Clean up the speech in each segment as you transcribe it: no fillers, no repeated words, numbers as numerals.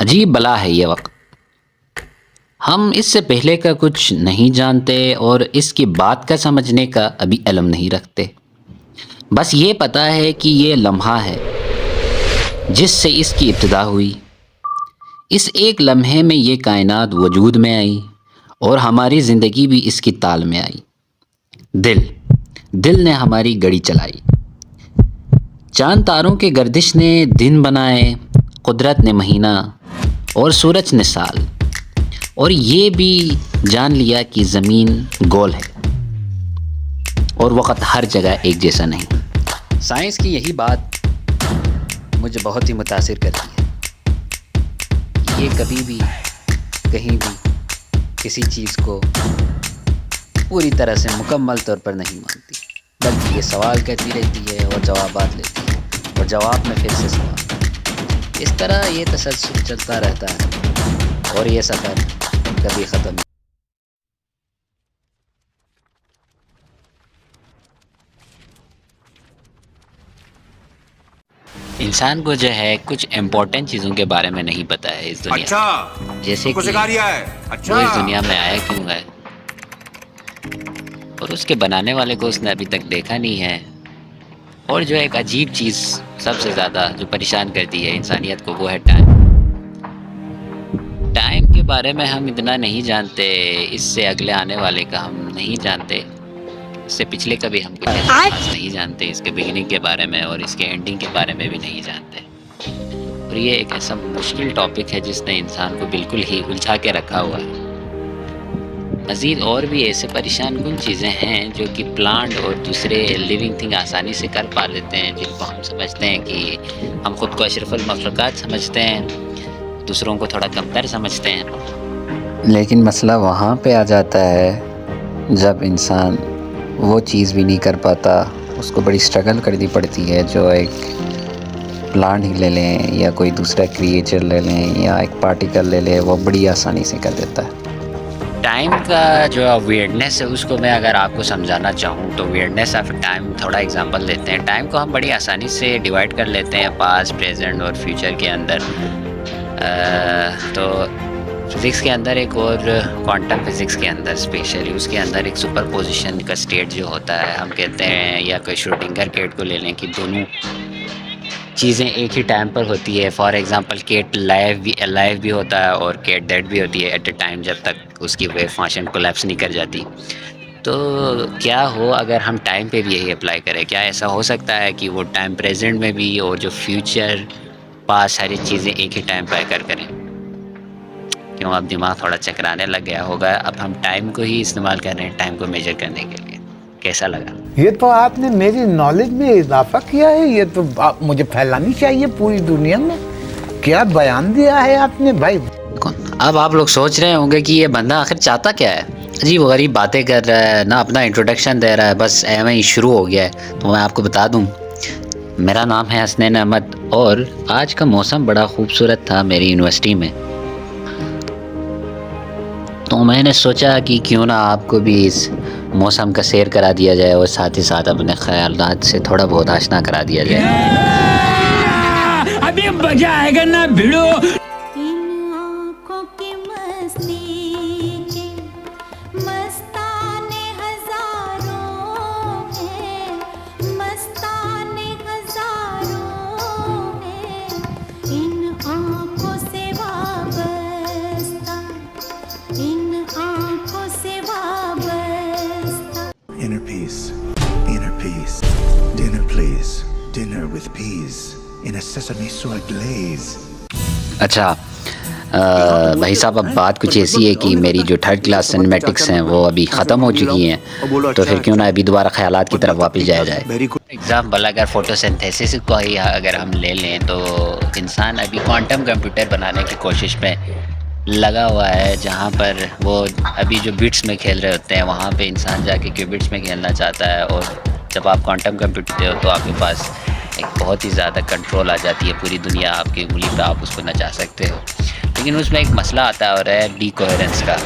अजीब बला है ये वक्त। हम इससे पहले का कुछ नहीं जानते और इसकी बात का समझने का अभी इल्म नहीं रखते। बस ये पता है कि ये लम्हा है जिससे इसकी इब्तिदा हुई। इस एक लम्हे में ये कायनात वजूद में आई और हमारी ज़िंदगी भी इसकी ताल में आई। दिल दिल ने हमारी गड़ी चलाई। चांद तारों के गर्दिश ने दिन बनाए, कुदरत ने महीना और सूरज ने साल। और ये भी जान लिया कि ज़मीन गोल है और वक़्त हर जगह एक जैसा नहीं। साइंस की यही बात मुझे बहुत ही मुतासिर करती है। ये कभी भी कहीं भी किसी चीज़ को पूरी तरह से मुकम्मल तौर पर नहीं मानती, बल्कि ये सवाल कहती रहती है और जवाबात लेती है और जवाब में फिर से सवाल। इस तरह ये तसलसल चलता रहता है और ये सफ़र कभी ख़त्म नहीं। इंसान को जो है कुछ इम्पोर्टेंट चीज़ों के बारे में नहीं पता है इस दुनिया। अच्छा, जैसे कि सिखा रिया है। अच्छा, वो इस दुनिया में आया क्यों है और उसके बनाने वाले को उसने अभी तक देखा नहीं है। और जो एक अजीब चीज़ सबसे ज़्यादा जो परेशान करती है इंसानियत को, वो है टाइम। टाइम के बारे में हम इतना नहीं जानते, इससे अगले आने वाले का हम नहीं जानते, इससे पिछले का भी हम कुछ खास नहीं जानते, इसके बिगिनिंग के बारे में और इसके एंडिंग के बारे में भी नहीं जानते। और ये एक ऐसा मुश्किल टॉपिक है जिसने इंसान को बिल्कुल ही उलझा के रखा हुआ है। मज़ीद और भी ऐसे परेशान कुन चीज़ें हैं जो कि प्लांट और दूसरे लिविंग थिंग आसानी से कर पा लेते हैं, जिनको हम समझते हैं कि हम ख़ुद को अशरफुल मखलूक़ात समझते हैं, दूसरों को थोड़ा कमतर समझते हैं। लेकिन मसला वहाँ पे आ जाता है जब इंसान वो चीज़ भी नहीं कर पाता, उसको बड़ी स्ट्रगल करनी पड़ती है। जो एक प्लांट ही ले लें या कोई दूसरा क्रिएचर ले लें या एक पार्टिकल ले लें, वो बड़ी आसानी से कर देता है। टाइम का जो वियर्डनेस है उसको मैं अगर आपको समझाना चाहूँ तो वियर्डनेस ऑफ टाइम थोड़ा एग्जांपल लेते हैं। टाइम को हम बड़ी आसानी से डिवाइड कर लेते हैं पास्ट, प्रेजेंट और फ्यूचर के अंदर। तो फिज़िक्स के अंदर एक और क्वांटम फिज़िक्स के अंदर स्पेशली उसके अंदर एक सुपर पोजिशन का स्टेट जो होता है, हम कहते हैं, या कोई श्रोडिंगर कैट को ले लें कि दोनों चीज़ें एक ही टाइम पर होती है। फॉर एग्ज़ाम्पल कैट लाइव भी होता है और कैट डेड भी होती है एट अ टाइम, जब तक उसकी वेव फंक्शन कोलैप्स नहीं कर जाती। तो क्या हो अगर हम टाइम पे भी यही अप्लाई करें? क्या ऐसा हो सकता है कि वो टाइम प्रेजेंट में भी और जो फ्यूचर पास सारी चीज़ें एक ही टाइम पर आकर करें? क्यों अब दिमाग थोड़ा चकराने लग गया होगा। अब हम टाइम को ही इस्तेमाल कर रहे हैं टाइम को मेजर करने के लिए। कैसा लगा? ये तो आपने मेरी नॉलेज में इजाफा किया है। ये तो मुझे फैलानी चाहिए पूरी दुनिया में। क्या बयान दिया है आपने भाई। अब आप लोग सोच रहे होंगे कि ये बंदा आखिर चाहता क्या है। अजीब गरीब बातें कर रहा है ना, अपना इंट्रोडक्शन दे रहा है, बस एवं ही शुरू हो गया है। तो मैं आपको बता दूं, मेरा नाम है हसनैन अहमद और आज का मौसम बड़ा खूबसूरत था मेरी यूनिवर्सिटी में। तो मैंने सोचा कि क्यों ना आपको भी इस मौसम का सैर करा दिया जाए और साथ ही साथ अपने ख्यालात से थोड़ा बहुत आशना करा दिया जाए। अभी मजा आएगा ना भिड़ो। Inner peace, dinner please, dinner with peas in a sesame soy glaze. अच्छा भाई साहब, अब बात कुछ ऐसी है कि मेरी जो थर्ड क्लास सिनेमैटिक्स हैं वो अभी ख़त्म हो चुकी हैं, तो फिर क्यों ना अभी दोबारा ख्यालात की तरफ वापस जाया जाए। एग्जाम्पल अगर फोटोसिंथेसिस को ही अगर हम ले लें तो इंसान अभी क्वांटम कंप्यूटर बनाने की कोशिश में लगा हुआ है, जहाँ पर वो अभी जो बिट्स में खेल रहे होते हैं वहाँ पे इंसान जाके क्यूबिट्स में खेलना चाहता है। और जब आप क्वांटम कंप्यूटर हो तो आपके पास एक बहुत ही ज़्यादा कंट्रोल आ जाती है, पूरी दुनिया आपकी उंगली पे, आप उसको नचा सकते हो। लेकिन उसमें एक मसला आता है और है डीकोहेरेंस का,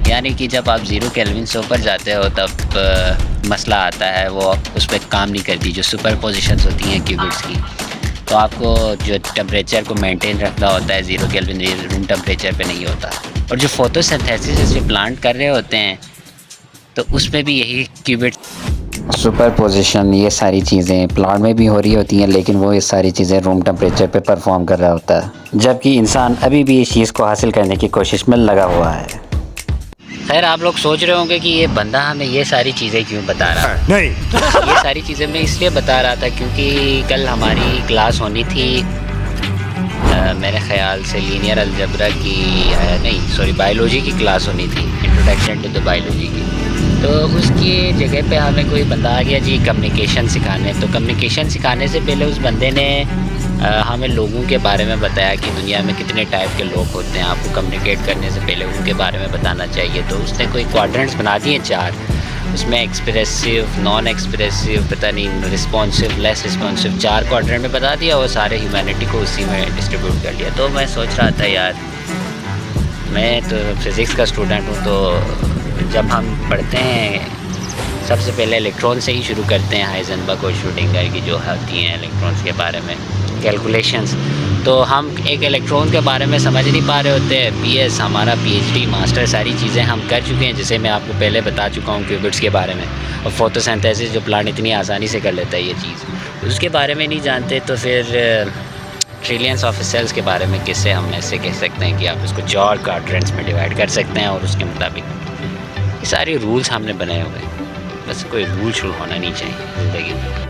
यानी कि जब आप 0 केल्विन से ऊपर जाते हो तब मसला आता है, वो उस पर काम नहीं करती। जो सुपर पोजिशंस होती हैं क्यूबिट्स की तो आपको जो टेम्परेचर को मेंटेन रखना होता है 0 केल्विन रूम टेम्परेचर पे नहीं होता। और जो फोटोसिंथेसिस जैसे प्लांट कर रहे होते हैं तो उसमें भी यही क्यूबिट सुपर पोजिशन ये सारी चीज़ें प्लांट में भी हो रही होती हैं, लेकिन वो ये सारी चीज़ें रूम टेम्परेचर पे परफॉर्म कर रहा होता है, जबकि इंसान अभी भी इस चीज़ को हासिल करने की कोशिश में लगा हुआ है। खैर आप लोग सोच रहे होंगे कि ये बंदा हमें ये सारी चीज़ें क्यों बता रहा है। नहीं ये सारी चीज़ें मैं इसलिए बता रहा था क्योंकि कल हमारी क्लास होनी थी मेरे ख़्याल से लीनियर अलजेब्रा की बायोलॉजी की क्लास होनी थी, इंट्रोडक्शन टू द बायोलॉजी की। तो उसकी जगह पे हमें कोई बंदा आ गया जी कम्युनिकेशन सिखाने। तो कम्युनिकेशन सिखाने से पहले उस बंदे ने हमें लोगों के बारे में बताया कि दुनिया में कितने टाइप के लोग होते हैं, आपको कम्युनिकेट करने से पहले उनके बारे में बताना चाहिए। तो उसने कोई क्वाड्रेंट्स बना दिए 4, उसमें एक्सप्रेसिव, नॉन एक्सप्रेसिव, पता नहीं रिस्पॉन्सिव, लेस रिस्पॉन्सिव, 4 क्वाड्रेंट में बता दिया और सारे ह्यूमैनिटी को उसी में डिस्ट्रीब्यूट कर लिया। तो मैं सोच रहा था यार मैं तो फिज़िक्स का स्टूडेंट हूँ, तो जब हम पढ़ते हैं सबसे पहले इलेक्ट्रॉन से ही शुरू करते हैं, हाइजेनबर्ग और श्रोडिंगर की जो होती हैं इलेक्ट्रॉन्स के बारे में कैलकुलेशंस। तो हम एक इलेक्ट्रॉन के बारे में समझ नहीं पा रहे होते। पीएस हमारा पीएचडी मास्टर सारी चीज़ें हम कर चुके हैं, जिसे मैं आपको पहले बता चुका हूँ क्यूबिट्स के बारे में। और फोटोसिंथेसिस जो प्लांट इतनी आसानी से कर लेता है ये चीज़, उसके बारे में नहीं जानते। तो फिर ट्रिलियंस ऑफ सेल्स के बारे में किससे हम ऐसे कह सकते हैं कि आप इसको 4 क्वाड्रेंट्स में डिवाइड कर सकते हैं और उसके मुताबिक ये सारे रूल्स हमने बनाए हुए हैं। बस कोई रूल शुरू होना नहीं चाहिए ज़िंदगी में।